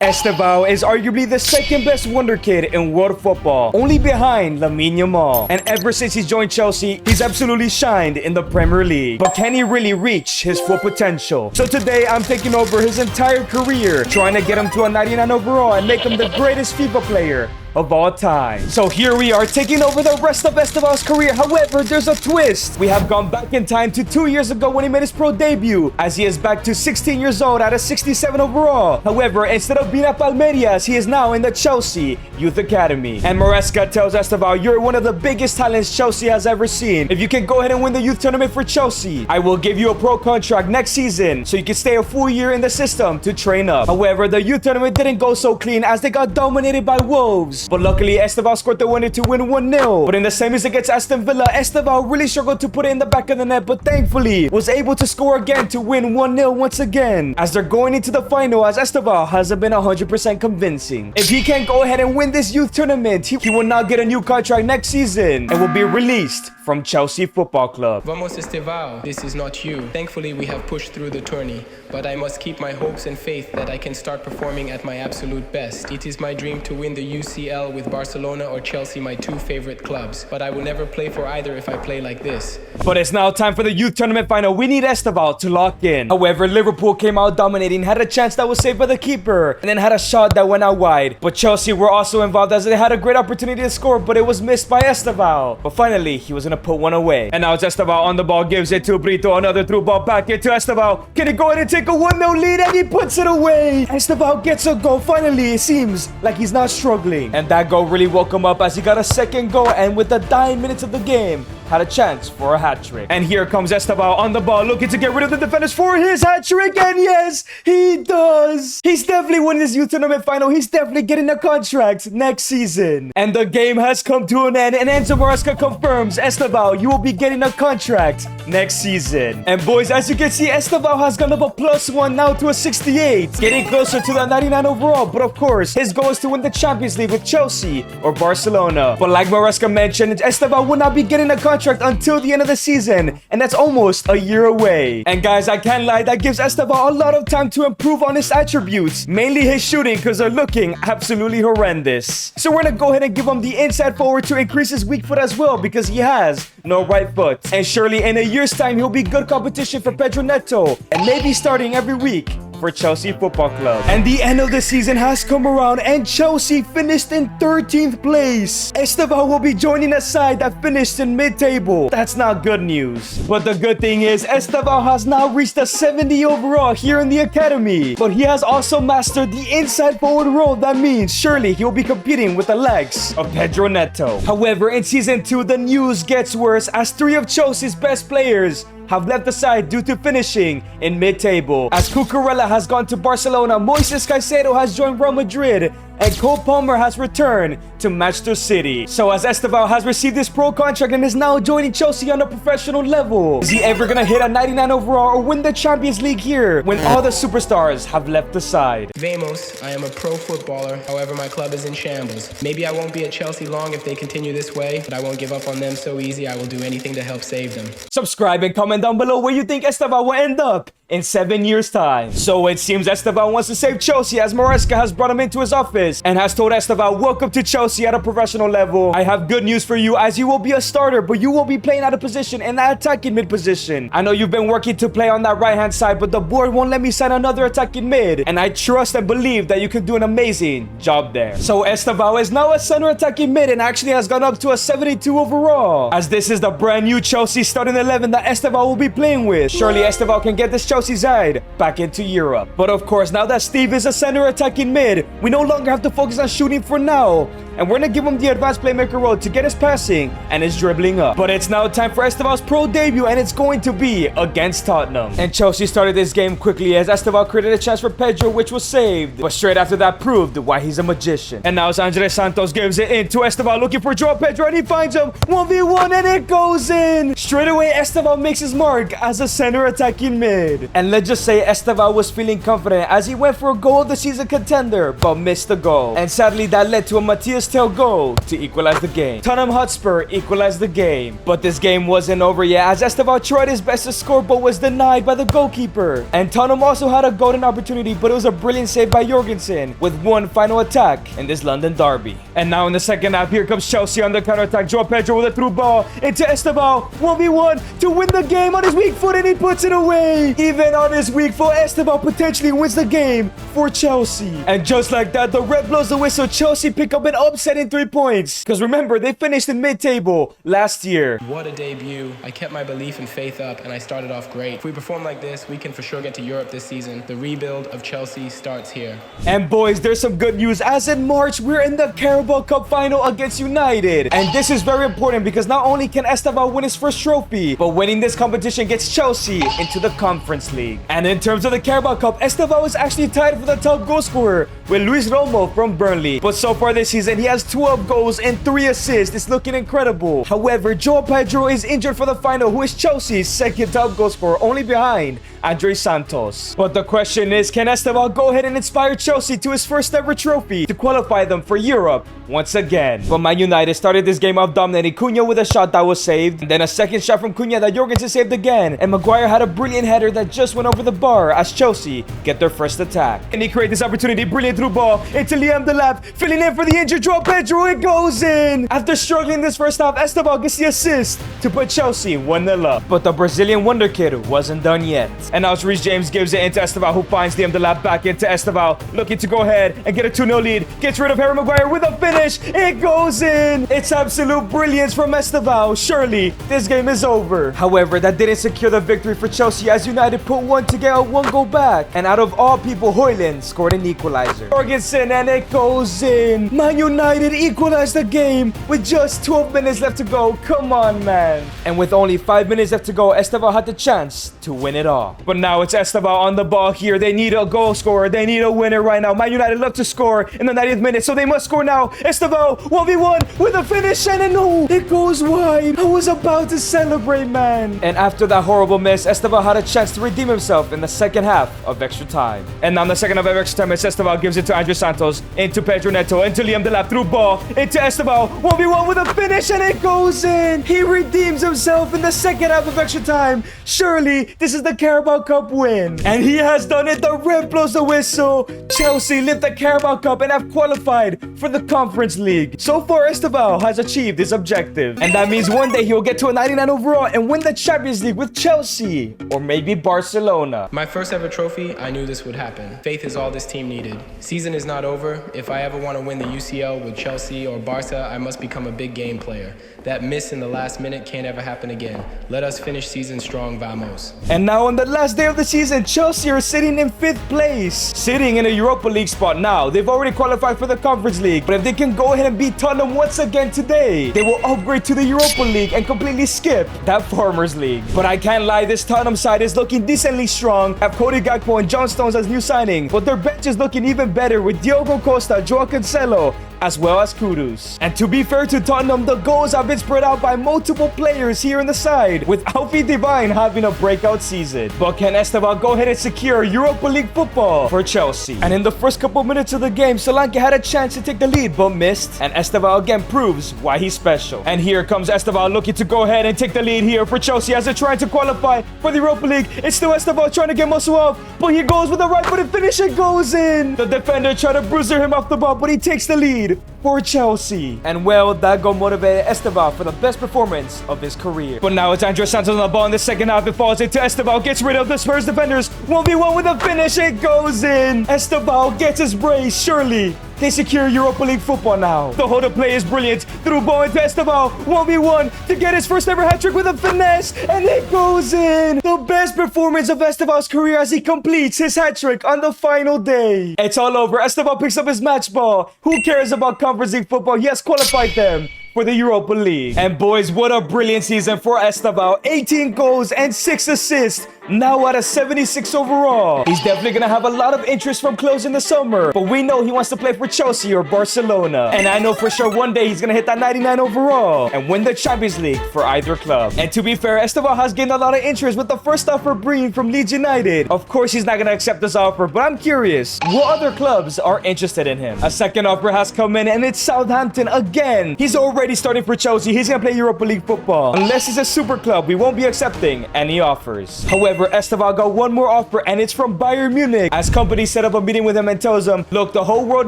Estêvão is arguably the second best wonder kid in world football, only behind Lamine Yamal. And ever since he's joined Chelsea, he's absolutely shined in the Premier League. But can he really reach his full potential? So today, I'm taking over his entire career, trying to get him to a 99 overall and make him the greatest FIFA player of all time. So here we are taking over the rest of Estêvão's career. However, there's a twist. We have gone back in time to 2 years ago when he made his pro debut, as he is back to 16 years old at a 67 overall. However, instead of being at Palmeiras, he is now in the Chelsea Youth Academy. And Maresca tells Estêvão, "You're one of the biggest talents Chelsea has ever seen. If you can go ahead and win the youth tournament for Chelsea, I will give you a pro contract next season so you can stay a full year in the system to train up." However, the youth tournament didn't go so clean as they got dominated by Wolves. But luckily, Estêvão scored the winner to win 1-0. But in the semis against Aston Villa, Estêvão really struggled to put it in the back of the net, but thankfully was able to score again to win 1-0 once again, as they're going into the final, as Estêvão hasn't been 100% convincing. If he can't go ahead and win this youth tournament, he will not get a new contract next season and will be released from Chelsea Football Club. Vamos, Estêvão, this is not you. Thankfully, we have pushed through the tourney, but I must keep my hopes and faith that I can start performing at my absolute best. It is my dream to win the UCL with Barcelona or Chelsea, my two favorite clubs, but I will never play for either if I play like this. But it's now time for the youth tournament final. We need Estêvão to lock in. However, Liverpool came out dominating, had a chance that was saved by the keeper, and then had a shot that went out wide. But Chelsea were also involved as they had a great opportunity to score, but it was missed by Estêvão. But finally, he was gonna put one away. And now it's Estêvão on the ball, gives it to Brito, another through ball back into Estêvão. Can he go ahead and take a 1-0 lead? And he puts it away. Estêvão gets a goal. Finally, it seems like he's not struggling. And that goal really woke him up as he got a second goal, and with the dying minutes of the game, had a chance for a hat-trick. And here comes Estêvão on the ball, looking to get rid of the defenders for his hat-trick, and yes, he does! He's definitely winning this youth tournament final. He's definitely getting a contract next season. And the game has come to an end, and Enzo Maresca confirms, Estêvão, you will be getting a contract next season. And boys, as you can see, Estêvão has gone up a +1 now to a 68, getting closer to the 99 overall. But of course, his goal is to win the Champions League with Chelsea or Barcelona. But like Maresca mentioned, Estêvão will not be getting a contract until the end of the season, and that's almost a year away. And guys, I can't lie, that gives Estêvão a lot of time to improve on his attributes, mainly his shooting, because they're looking absolutely horrendous. So we're gonna go ahead and give him the inside forward to increase his weak foot as well, because he has no right foot. And surely in a year's time, he'll be good competition for Pedro Neto, and maybe starting every week for Chelsea Football Club. And the end of the season has come around, and Chelsea finished in 13th place. Estêvão will be joining a side that finished in mid-table. That's not good news. But the good thing is, Estêvão has now reached a 70 overall here in the academy. But he has also mastered the inside forward role. That means surely he'll be competing with the legs of Pedro Neto. However, in Season 2, the news gets worse as 3 of Chelsea's best players have left the side due to finishing in mid-table. As Cucurella has gone to Barcelona, Moises Caicedo has joined Real Madrid, and Cole Palmer has returned to Manchester City. So as Estêvão has received his pro contract and is now joining Chelsea on a professional level, is he ever gonna hit a 99 overall or win the Champions League here when all the superstars have left the side? Vamos, I am a pro footballer, however my club is in shambles. Maybe I won't be at Chelsea long if they continue this way, but I won't give up on them so easy. I will do anything to help save them. Subscribe and comment down below where you think Estêvão will end up in 7 years' time. So it seems Estêvão wants to save Chelsea, as Maresca has brought him into his office and has told Estêvão, "Welcome to Chelsea at a professional level. I have good news for you, as you will be a starter, but you will be playing out of position in that attacking mid position. I know you've been working to play on that right-hand side, but the board won't let me sign another attacking mid, and I trust and believe that you can do an amazing job there." So Estêvão is now a center attacking mid and actually has gone up to a 72 overall, as this is the brand new Chelsea starting 11 that Estêvão will be playing with. Surely Estêvão can get this Chelsea side back into Europe. But of course, now that Steve is a center attacking mid, we no longer have to focus on shooting for now, and we're gonna give him the advanced playmaker role to get his passing and his dribbling up. But it's now time for Estêvão's pro debut, and it's going to be against Tottenham. And Chelsea started this game quickly as Estêvão created a chance for Pedro, which was saved, but straight after that proved why he's a magician. And now Andrés Santos gives it in to Estêvão, looking for João Pedro, and he finds him 1v1, and it goes in. Straight away, Estêvão makes his mark as a center attacking mid. lead. And let's just say Estêvão was feeling confident as he went for a goal of the season contender, but missed the goal. And sadly, that led to a Matthias Tel goal to equalize the game. Tottenham Hotspur equalized the game. But this game wasn't over yet as Estêvão tried his best to score but was denied by the goalkeeper. And Tottenham also had a golden opportunity, but it was a brilliant save by Jorgensen with one final attack in this London derby. And now in the second half, here comes Chelsea on the counter-attack. João Pedro with a through ball into Estêvão. 1v1 to win the game on his weak foot, and he puts it away. Even on his weak foot, Estêvão potentially wins the game for Chelsea. And just like that, the ref blows the whistle. Chelsea pick up an upsetting 3 points. Because remember, they finished in mid-table last year. What a debut. I kept my belief and faith up and I started off great. If we perform like this, we can for sure get to Europe this season. The rebuild of Chelsea starts here. And boys, there's some good news. As in March, we're in the Carabao Cup final against United. And this is very important because not only can Estêvão win his first trophy, but winning this competition gets Chelsea into the Conference League. And in terms of the Carabao Cup, Estêvão is actually tied for the top goal scorer with Luis Romo from Burnley. But so far this season, he has 12 goals and 3 assists. It's looking incredible. However, João Pedro is injured for the final, who is Chelsea's second top goal scorer, only behind Andre Santos. But the question is, can Estêvão go ahead and inspire Chelsea to his first ever trophy to qualify them for Europe once again? But Man United started this game off dominating Cunha with a shot that was saved, and then a second shot from Cunha that Jorgensen saved again, and Maguire had a brilliant header that just went over the bar as Chelsea get their first attack. And he created this opportunity, brilliant through ball into Liam Delap, filling in for the injured João Pedro. It goes in. After struggling this first half, Estêvão gets the assist to put Chelsea 1-0 up. But the Brazilian wonder kid wasn't done yet. And now Reece James gives it into Estêvão, who finds Liam Delap back into Estêvão, looking to go ahead and get a 2-0 lead. Gets rid of Harry Maguire with a finish. It goes in. It's absolute brilliance from Estêvão. Surely this game is over. However, that didn't secure the victory for Chelsea as United put one to get a 1 goal back. And out of all people, Højlund scored an equalizer. Jorgensen, and it goes in. Man United equalized the game with just 12 minutes left to go. Come on, man. And with only 5 minutes left to go, Estêvão had the chance to win it all. But now it's Estêvão on the ball here. They need a goal scorer. They need a winner right now. Man United love to score in the 90th minute, so they must score now. Estêvão 1v1 with a finish, and no, it goes wide. I was about to celebrate, man. And after that horrible miss, Estêvão had a chance to redeem himself in the second half of extra time. And now in the second half of extra time, it's Estêvão gives it to Andre Santos, into Pedro Neto, into Liam Delap, through ball, into Estêvão 1v1 with a finish, and it goes in. He redeems himself in the second half of extra time. Surely this is the Carabao Cup win. And he has done it. The ref blows the whistle. Chelsea lift the Carabao Cup and have qualified for the Conference League. So far, Estêvão has achieved his objective. And that means one day he will get to a 99 overall and win the Champions League with Chelsea. Or maybe Barcelona. My first ever trophy, I knew this would happen. Faith is all this team needed. Season is not over. If I ever want to win the UCL with Chelsea or Barca, I must become a big game player. That miss in the last minute can't ever happen again. Let us finish season strong, vamos. And now on the last day of the season, Chelsea are sitting in 5th place, sitting in a Europa League spot now. They've already qualified for the Conference League, but if they can go ahead and beat Tottenham once again today, they will upgrade to the Europa League and completely skip that Farmers League. But I can't lie, this Tottenham side is looking decently strong. Have Cody Gakpo and John Stones as new signing, but their bench is looking even better with Diogo Costa, Joao Cancelo, as well as Kudus. And to be fair to Tottenham, the goals have been spread out by multiple players here in the side, with Alfie Devine having a breakout season. But can Estêvão go ahead and secure Europa League football for Chelsea? And in the first couple minutes of the game, Solanke had a chance to take the lead but missed, and Estêvão again proves why he's special. And here comes Estêvão looking to go ahead and take the lead here for Chelsea as they're trying to qualify for the Europa League. It's still Estêvão trying to get muscle off, but he goes with the right-footed finish and goes in. The defender tried to bruiser him off the ball, but he takes the lead for Chelsea. And well, that goal motivated Estêvão for the best performance of his career. But now it's Andre Santos on the ball in the second half. It falls into Estêvão, gets rid of the Spurs defenders. 1v1 with a finish, it goes in. Estêvão gets his brace. Surely they secure Europa League football now. The hold-up play is brilliant. Through ball into Estêvão, 1v1 to get his first ever hat-trick with a finesse, and it goes in. The best performance of Estevão's career as he completes his hat-trick on the final day. It's all over. Estêvão picks up his match ball. Who cares about Conference League football? He has qualified them for the Europa League. And boys, what a brilliant season for Estêvão. 18 goals and 6 assists. Now at a 76 overall. He's definitely gonna have a lot of interest from close in the summer, but we know he wants to play for Chelsea or Barcelona. And I know for sure one day he's gonna hit that 99 overall and win the Champions League for either club. And to be fair, Estêvão has gained a lot of interest with the first offer Breen from Leeds United. Of course, he's not gonna accept this offer, but I'm curious, what other clubs are interested in him? A second offer has come in, and it's Southampton again. He's already starting for Chelsea. He's gonna play Europa League football. Unless it's a super club, we won't be accepting any offers. However, Estêvão got one more offer, and it's from Bayern Munich. As company set up a meeting with him and tells him, look, the whole world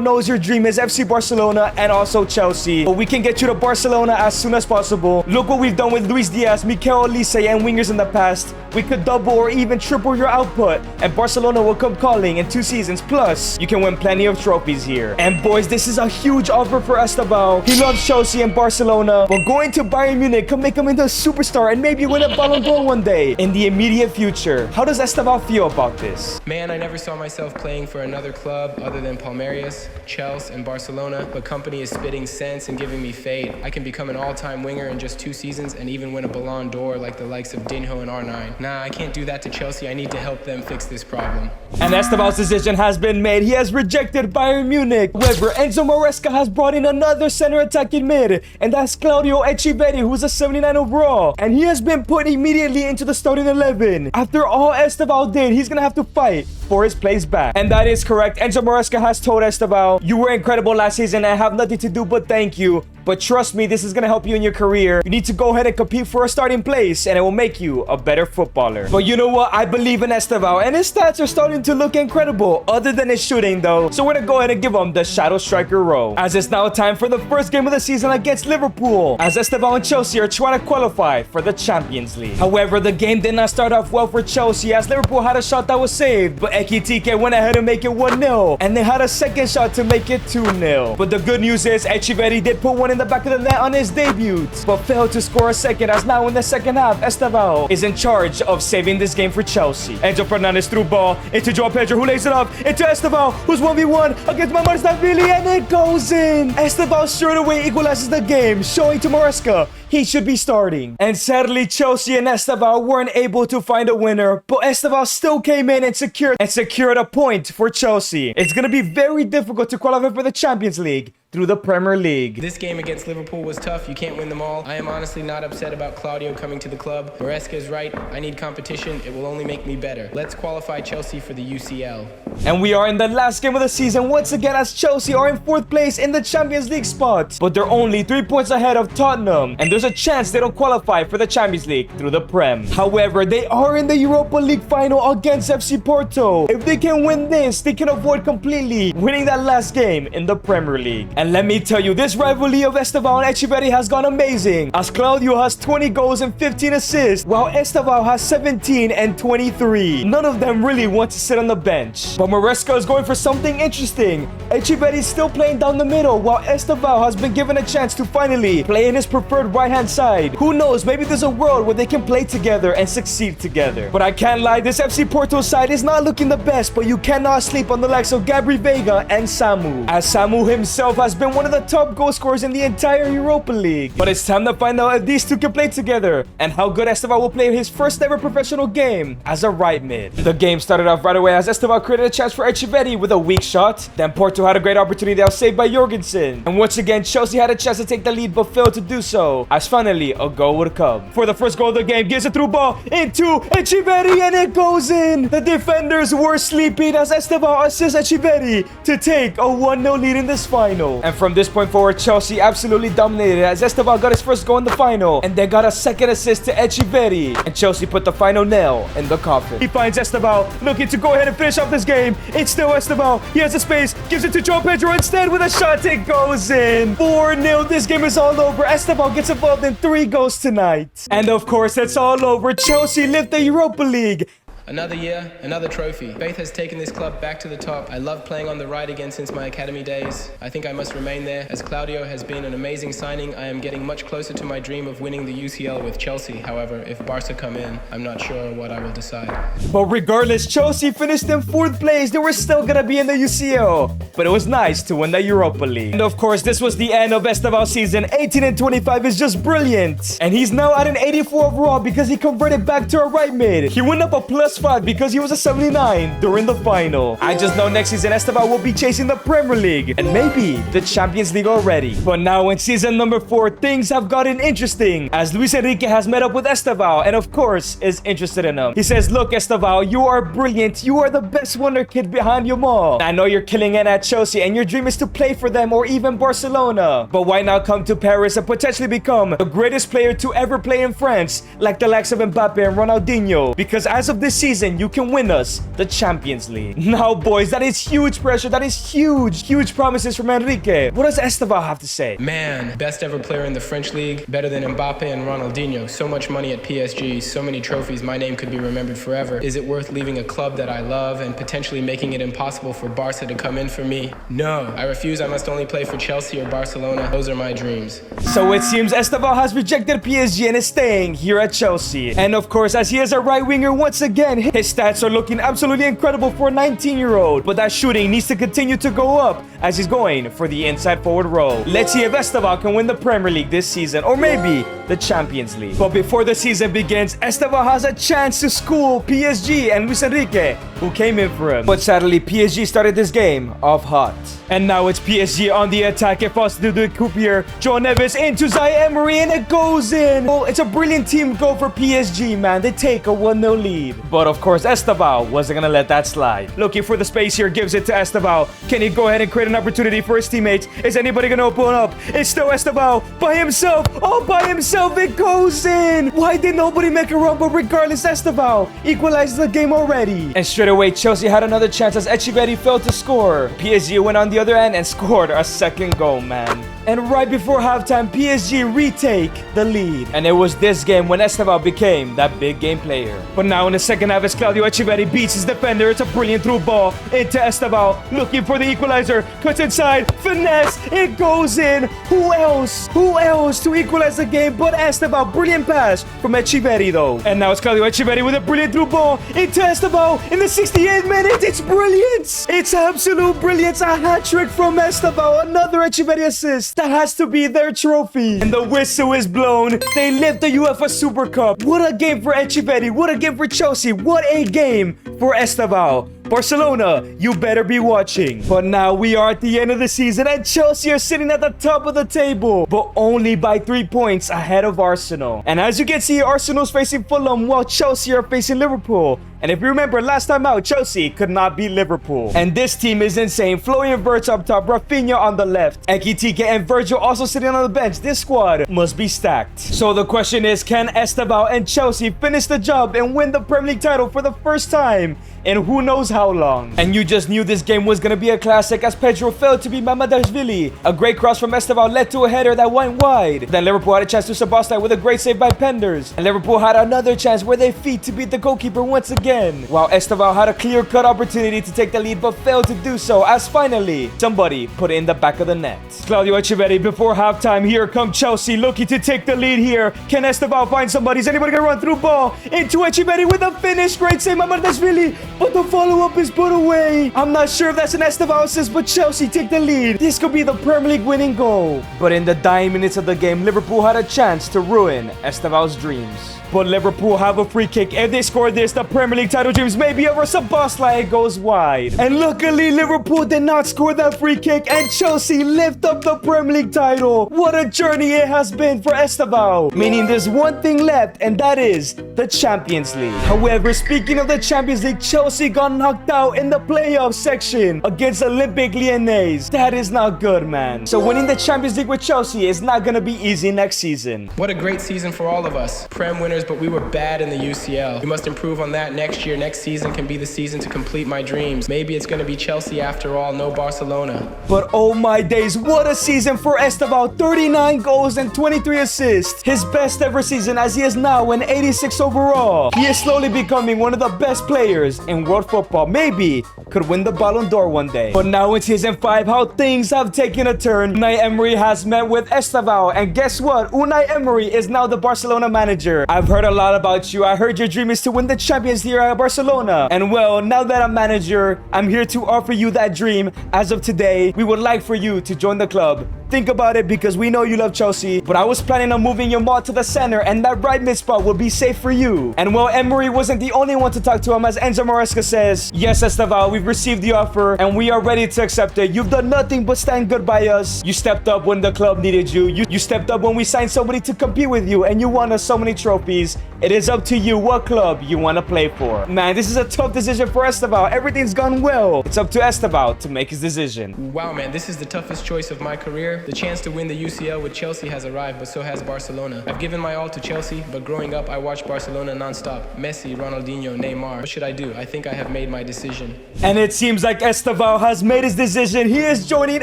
knows your dream is FC Barcelona and also Chelsea, but we can get you to Barcelona as soon as possible. Look what we've done with Luis Diaz, Mikel Olise, and wingers in the past. We could double or even triple your output, and Barcelona will come calling in 2 seasons. Plus, you can win plenty of trophies here. And boys, this is a huge offer for Estêvão. He loves Chelsea and Barcelona, but going to Bayern Munich could make him into a superstar and maybe win a Ballon d'Or one day in the immediate future. How does Estêvão feel about this? Man, I never saw myself playing for another club other than Palmeiras, Chelsea, and Barcelona, but company is spitting sense and giving me faith. I can become an all-time winger in just 2 seasons and even win a Ballon d'Or like the likes of Dinho and R9. Nah, I can't do that to Chelsea. I need to help them fix this problem. And Estêvão's decision has been made. He has rejected Bayern Munich. However, Enzo Maresca has brought in another center attacking mid, and that's Claudio Echeverri, who's a 79 overall, and he has been put immediately into the starting 11. After all Estêvão did, he's gonna have to fight for his place back. And that is correct. Enzo Maresca has told Estêvão, you were incredible last season and have nothing to do but thank you. But trust me, this is gonna help you in your career. You need to go ahead and compete for a starting place, and it will make you a better footballer. But you know what? I believe in Estêvão, and his stats are starting to look incredible, other than his shooting though. So we're gonna go ahead and give him the Shadow Striker role. As it's now time for the first game of the season against Liverpool, as Estêvão and Chelsea are trying to qualify for the Champions League. However, the game did not start off well for Chelsea, as Liverpool had a shot that was saved, but Ekitike went ahead and make it 1-0, and they had a second shot to make it 2-0. But the good news is Echeverri did put one in the back of the net on his debut, but failed to score a second, as now in the second half, Estêvão is in charge of saving this game for Chelsea. Enzo Fernandez threw ball into João Pedro, who lays it up into Estêvão, who's 1v1 against Mamardashvili, and it goes in. Estêvão straight away equalizes the game, showing to Maresca he should be starting. And sadly, Chelsea and Estêvão weren't able to find a winner, but Estêvão still came in and secured a point for Chelsea. It's gonna be very difficult to qualify for the Champions League through the Premier League. This game against Liverpool was tough. You can't win them all. I am honestly not upset about Claudio coming to the club. Maresca is right. I need competition. It will only make me better. Let's qualify Chelsea for the UCL. And we are in the last game of the season once again, as Chelsea are in 4th place in the Champions League spot. But they're only 3 points ahead of Tottenham, and there's a chance they don't qualify for the Champions League through the Prem. However, they are in the Europa League final against FC Porto. If they can win this, they can avoid completely winning that last game in the Premier League. And let me tell you, this rivalry of Estêvão and Echeverri has gone amazing, as Claudio has 20 goals and 15 assists, while Estêvão has 17 and 23. None of them really want to sit on the bench. But Maresca is going for something interesting. Echeverri is still playing down the middle, while Estêvão has been given a chance to finally play in his preferred right-hand side. Who knows, maybe there's a world where they can play together and succeed together. But I can't lie, this FC Porto side is not looking the best, but you cannot sleep on the likes of Gabri Veiga and Samu, as Samu himself has been one of the top goal scorers in the entire Europa League. But it's time to find out if these two can play together, and how good Estêvão will play his first ever professional game as a right mid. The game started off right away, as Estêvão created a chance for Echeverri with a weak shot. Then Porto had a great opportunity that was saved by Jorgensen. And once again, Chelsea had a chance to take the lead, but failed to do so, as finally a goal would come. For the first goal of the game, gives a through ball into Echeverri, and it goes in. The defenders were sleeping, as Estêvão assists Echeverri to take a 1-0 lead in this final. And from this point forward, Chelsea absolutely dominated, as Estêvão got his first goal in the final, and then got a second assist to Echeverri, and Chelsea put the final nail in the coffin. He finds Estêvão, looking to go ahead and finish off this game. It's still Estêvão. He has a space, gives it to João Pedro instead with a shot. It goes in. 4-0. This game is all over. Estêvão gets involved in 3 goals tonight. And of course, it's all over. Chelsea lift the Europa League. Another year, another trophy. Faith has taken this club back to the top. I love playing on the right again since my academy days. I think I must remain there. As Claudio has been an amazing signing, I am getting much closer to my dream of winning the UCL with Chelsea. However, if Barca come in, I'm not sure what I will decide. But regardless, Chelsea finished in 4th place. They were still gonna be in the UCL. But it was nice to win the Europa League. And of course, this was the end of Estêvão season. 18 and 25 is just brilliant. And he's now at an 84 overall because he converted back to a right mid. He went up a +5 because he was a 79 during the final. I just know next season Estêvão will be chasing the Premier League and maybe the Champions League already. But now in season number 4, things have gotten interesting as Luis Enrique has met up with Estêvão and of course is interested in him. He says, look Estêvão, you are brilliant. You are the best wonder kid behind you all. I know you're killing it at Chelsea and your dream is to play for them or even Barcelona. But why not come to Paris and potentially become the greatest player to ever play in France like the likes of Mbappe and Ronaldinho? Because as of this season, you can win us the Champions League. Now, boys, that is huge pressure. That is huge promises from Enrique. What does Estêvão have to say? Man, best ever player in the French league, better than Mbappe and Ronaldinho. So much money at PSG, so many trophies, my name could be remembered forever. Is it worth leaving a club that I love and potentially making it impossible for Barca to come in for me? No, I refuse. I must only play for Chelsea or Barcelona. Those are my dreams. So it seems Estêvão has rejected PSG and is staying here at Chelsea. And of course, as he is a right winger once again, his stats are looking absolutely incredible for a 19-year-old. But that shooting needs to continue to go up as he's going for the inside forward role. Let's see if Estêvão can win the Premier League this season or maybe the Champions League. But before the season begins, Estêvão has a chance to school PSG and Luis Enrique, who came in for him. But sadly, PSG started this game off hot. And now it's PSG on the attack. It falls to the coup here. Joe Neves into Zaire Emery and it goes in. Well, it's a brilliant team goal for PSG, man. They take a 1-0 lead. But of course, Estêvão wasn't gonna let that slide. Looking for the space here, gives it to Estêvão. Can he go ahead and create an opportunity for his teammates? Is anybody gonna open up? It's still Estêvão by himself. Oh, by himself, it goes in. Why did nobody make a run? But regardless, Estêvão equalized the game already. And straight away, Chelsea had another chance as Estev&atilde failed to score. PSG went on the other end and scored a second goal, man. And right before halftime, PSG retake the lead. And it was this game when Estêvão became that big game player. But now in the second half, as Claudio Estev&atilde beats his defender, it's a brilliant through ball into Estêvão, looking for the equalizer, cuts inside, finesse, it goes in. Who else to equalize the game but Estêvão? Brilliant pass from Estev&atilde though. And now it's Claudio Estev&atilde with a brilliant through ball into Estêvão in the 68th minute. It's brilliant. It's absolute brilliance. A hat trick from Estêvão. Another Estev&atilde assist. That has to be their trophy. And the whistle is blown. They lift the UEFA Super Cup. What a game for Estev&atilde. What a game for Chelsea. What a game for Estêvão. Barcelona, you better be watching. But now we are at the end of the season and Chelsea are sitting at the top of the table, but only by 3 points ahead of Arsenal. And as you can see, Arsenal's facing Fulham while Chelsea are facing Liverpool. And if you remember, last time out, Chelsea could not beat Liverpool. And this team is insane. Florian Wirtz up top, Rafinha on the left, Ekitike and Virgil also sitting on the bench. This squad must be stacked. So the question is, can Estêvão and Chelsea finish the job and win the Premier League title for the first time in who knows how long? And you just knew this game was gonna be a classic as Pedro failed to beat Mamardashvili. A great cross from Estêvão led to a header that went wide. Then Liverpool had a chance to Sebastian with a great save by Penders. And Liverpool had another chance where they feed to beat the goalkeeper once again. While Estêvão had a clear-cut opportunity to take the lead but failed to do so as finally somebody put it in the back of the net. Claudio Estev&atilde before halftime. Here come Chelsea looking to take the lead here. Can Estêvão find somebody? Is anybody gonna run through ball into Estev&atilde with a finish? Great save Mamardashvili, but the follow-up is put away. I'm not sure if that's an Estêvão assist, but Chelsea take the lead. This could be the Premier League winning goal. But in the dying minutes of the game, Liverpool had a chance to ruin Estêvão's dreams. But Liverpool have a free kick. If they score this, the Premier League title dreams may be over. Sabasla, it goes wide. And luckily, Liverpool did not score that free kick. And Chelsea lift up the Premier League title. What a journey it has been for Estêvão. Meaning there's one thing left, and that is the Champions League. However, speaking of the Champions League, Chelsea got knocked out in the playoff section against Olympique Lyonnais. That is not good, man. So winning the Champions League with Chelsea is not going to be easy next season. What a great season for all of us. Prem winners, but we were bad in the UCL. We must improve on that next next season can be the season to complete my dreams. Maybe it's gonna be Chelsea after all, no Barcelona. But oh my days, what a season for Estêvão. 39 goals and 23 assists. His best ever season, as he is now an 86 overall. He is slowly becoming one of the best players in world football. Maybe could win the Ballon d'Or one day. But now in season 5, how things have taken a turn. Unai Emery has met with Estêvão, and guess what? Unai Emery is now the Barcelona manager. I've heard a lot about you. I heard your dream is to win the Champions League at Barcelona. And well, now that I'm manager, I'm here to offer you that dream. As of today, we would like for you to join the club. Think about it, because we know you love Chelsea, but I was planning on moving your mall to the center, and that right mid spot will be safe for you. And well, Emery wasn't the only one to talk to him, as Enzo Maresca says, yes, Estêvão, we've received the offer, and we are ready to accept it. You've done nothing but stand good by us. You stepped up when the club needed you. You stepped up when we signed somebody to compete with you, and you won us so many trophies. It is up to you what club you want to play for. Man, this is a tough decision for Estêvão. Everything's gone well. It's up to Estêvão to make his decision. Wow, man, this is the toughest choice of my career. The chance to win the UCL with Chelsea has arrived, but so has Barcelona. I've given my all to Chelsea, but growing up, I watched Barcelona non-stop. Messi, Ronaldinho, Neymar. What should I do? I think I have made my decision. And it seems like Estêvão has made his decision. He is joining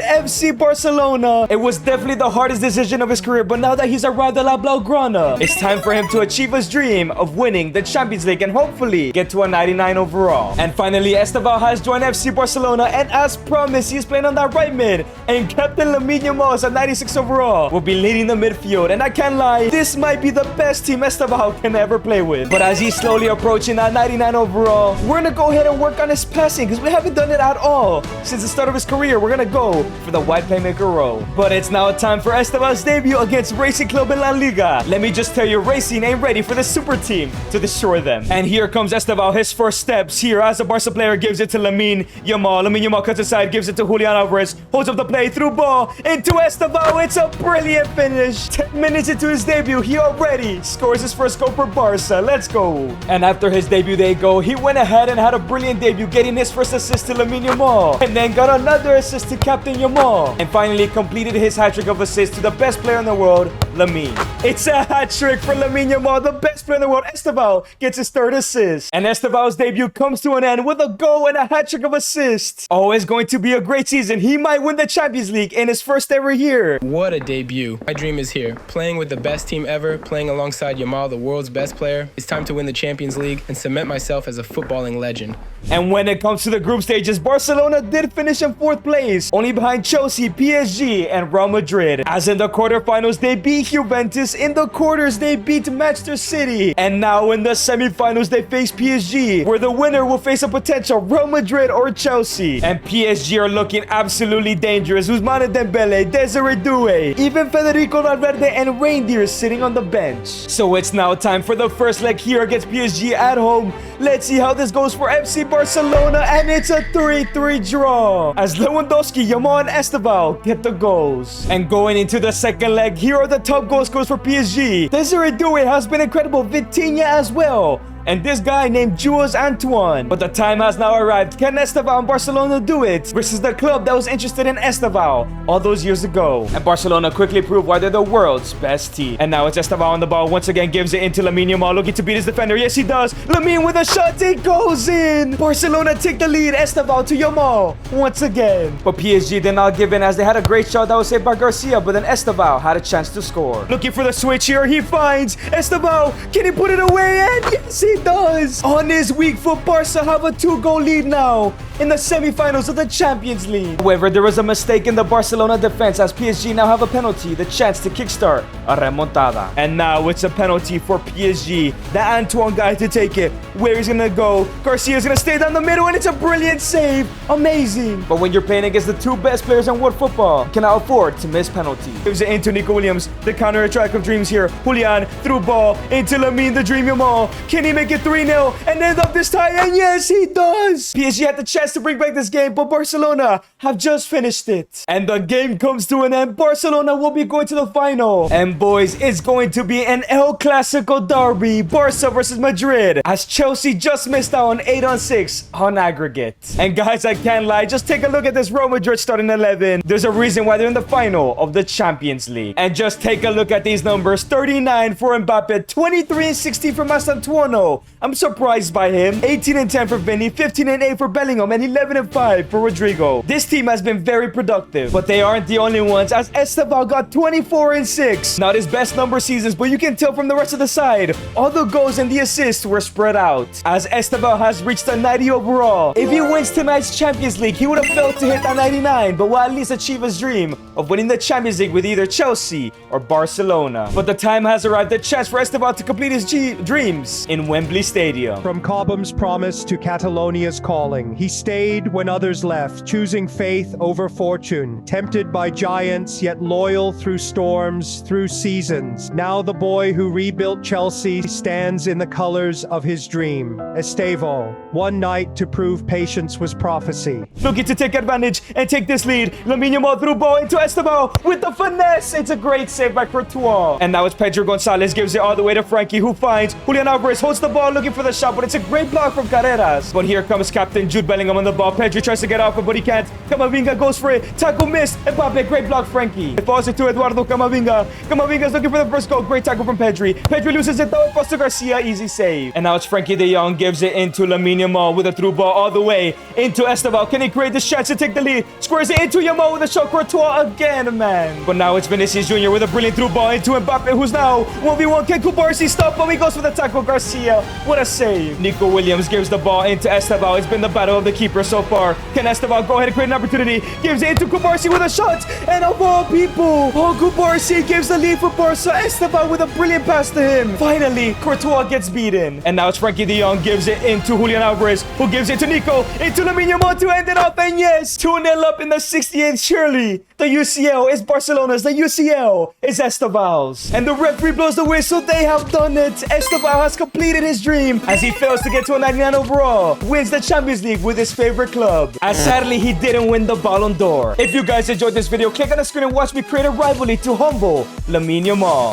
FC Barcelona. It was definitely the hardest decision of his career, but now that he's arrived at La Blaugrana, it's time for him to achieve his dream of winning the Champions League and hopefully get to a 99 overall. And finally, Estêvão has joined FC Barcelona, and as promised, he's playing on that right mid. And Captain Lamine Yamal is at 96 overall, will be leading the midfield. And I can't lie, this might be the best team Estêvão can ever play with. But as he's slowly approaching that 99 overall, we're gonna go ahead and work on his passing, because we haven't done it at all since the start of his career. We're gonna go for the wide playmaker role. But it's now time for Estêvão's debut against Racing Club in La Liga. Let me just tell you, Racing ain't ready for the super team to destroy them. And here comes Estêvão, his first steps here as a Barca player, gives it to Lamine Yamal. Lamine Yamal cuts aside, gives it to Julian Alvarez, holds up the play, through ball into Estêvão. It's a brilliant finish. 10 minutes into his debut, he already scores his first goal for Barca. Let's go. And after his debut, he went ahead and had a brilliant debut, getting his first assist to Lamine Yamal, and then got another assist to Captain Yamal, and finally completed his hat-trick of assists to the best player in the world, Lamine. It's a hat-trick for Lamine Yamal, the best player in the world. Estêvão gets his third assist, and Estêvão's debut comes to an end with a goal and a hat-trick of assists. Oh, it's going to be a great season. He might win the Champions League in his first ever year. What a debut. My dream is here. Playing with the best team ever, playing alongside Yamal, the world's best player. It's time to win the Champions League and cement myself as a footballing legend. And when it comes to the group stages, Barcelona did finish in 4th place, only behind Chelsea, PSG, and Real Madrid. As in the quarterfinals, they beat Juventus. In the quarters, they beat Manchester City. And now in the semifinals, they face PSG, where the winner will face a potential Real Madrid or Chelsea. And PSG are looking absolutely dangerous. Ousmane Dembele, Desiree Doué, even Federico Valverde and Reindeer sitting on the bench. So it's now time for the first leg here against PSG at home. Let's see how this goes for FC Barcelona, and it's a 3-3 draw as Lewandowski, Yamal, and Estêvão get the goals. And going into the second leg, here are the top goal scorers for PSG. Desiree Doué has been incredible, Vitinha as well, and this guy named Jules Antoine. But the time has now arrived. Can Estêvão and Barcelona do it versus the club that was interested in Estêvão all those years ago? And Barcelona quickly proved why they're the world's best team. And now it's Estêvão on the ball. Once again gives it into Lamine Yamal, looking to beat his defender. Yes, he does. Lamine with a shot. It goes in. Barcelona take the lead. Estêvão to Yamal once again. But PSG did not give in, as they had a great shot that was saved by Garcia, but then Estêvão had a chance to score. Looking for the switch here. He finds Estêvão. Can he put it away? And yes, he does. On his weak foot, Barca have a 2-goal lead now in the semifinals of the Champions League. However, there was a mistake in the Barcelona defense, as PSG now have a penalty, the chance to kickstart a remontada. And now it's a penalty for PSG. The Antoine guy to take it. Where he's gonna go? Garcia's gonna stay down the middle, and it's a brilliant save. Amazing. But when you're playing against the two best players in world football, you cannot afford to miss penalty. Gives it into Nico Williams, the counter-attack of dreams here. Julian through ball into Lamine, the dream Yamal. Can he make it 3-0 and end up this tie? And yes, he does. PSG had the chance chance to bring back this game, but Barcelona have just finished it. And the game comes to an end. Barcelona will be going to the final. And boys, it's going to be an El Clasico derby. Barca versus Madrid. As Chelsea just missed out on 8-6 on aggregate. And guys, I can't lie. Just take a look at this Real Madrid starting 11. There's a reason why they're in the final of the Champions League. And just take a look at these numbers. 39 for Mbappe. 23 and 16 for Mastantuono. I'm surprised by him. 18 and 10 for Vinny. 15 and 8 for Bellingham. And 11 and 5 for Rodrigo. This team has been very productive. But they aren't the only ones, as Estêvão got 24 and 6. Not his best number seasons, but you can tell from the rest of the side, all the goals and the assists were spread out. As Estêvão has reached a 90 overall. If he wins tonight's Champions League, he would have failed to hit a 99, but will at least achieve his dream of winning the Champions League with either Chelsea or Barcelona. But the time has arrived, the chance for Estêvão to complete his dreams in Wembley Stadium. From Cobham's promise to Catalonia's calling, he stayed when others left, choosing faith over fortune, tempted by giants, yet loyal through storms, through seasons. Now the boy who rebuilt Chelsea stands in the colors of his dream. Estêvão, one night to prove patience was prophecy. Looking to take advantage and take this lead. Lamine Yamal through ball into Estêvão with the finesse. It's a great save by Courtois. And now it's Pedro Gonzalez, gives it all the way to Frankie, who finds Julian Alvarez, holds the ball looking for the shot, but it's a great block from Carreras. But here comes Captain Jude Bellingham on the ball. Pedro tries to get off it, but he can't. Camavinga goes for it. Tackle missed. Mbappe, great block, Frankie. It falls into Eduardo Camavinga. Camavinga's looking for the first goal. Great tackle from Pedri. Pedri loses it though. It falls to Garcia. Easy save. And now it's Frankie de Jong, gives it into Lamine Yamal with a through ball all the way into Estêvão. Can he create this chance to take the lead? Squares it into Yamal with a shot. Courtois again, man. But now it's Vinicius Jr. with a brilliant through ball into Mbappe, who's now 1v1. Can Kubarsi stop? But he goes for the tackle. Garcia, what a save. Nico Williams gives the ball into Estêvão. It's been the battle of the keeper so far. Can Estêvão go ahead and create an opportunity? Gives it into Kubarsi with a shot. And of all people, Kubarsi gives the lead for Barca. Estêvão with a brilliant pass to him. Finally, Courtois gets beaten. And now it's Frankie de Jong, gives it into Julian Alvarez, who gives it to Nico, into Lamine Yamal to end it off. And yes, 2-0 up in the 68th. Surely the UCL is Barcelona's. The UCL is Estêvão's. And the referee blows the whistle. They have done it. Estêvão has completed his dream as he fails to get to a 99 overall. Wins the Champions League with his favorite club. As sadly, he didn't win the Ballon d'Or. If you guys enjoyed this video, click on the screen and watch me create a rivalry to humble Lamine Yamal.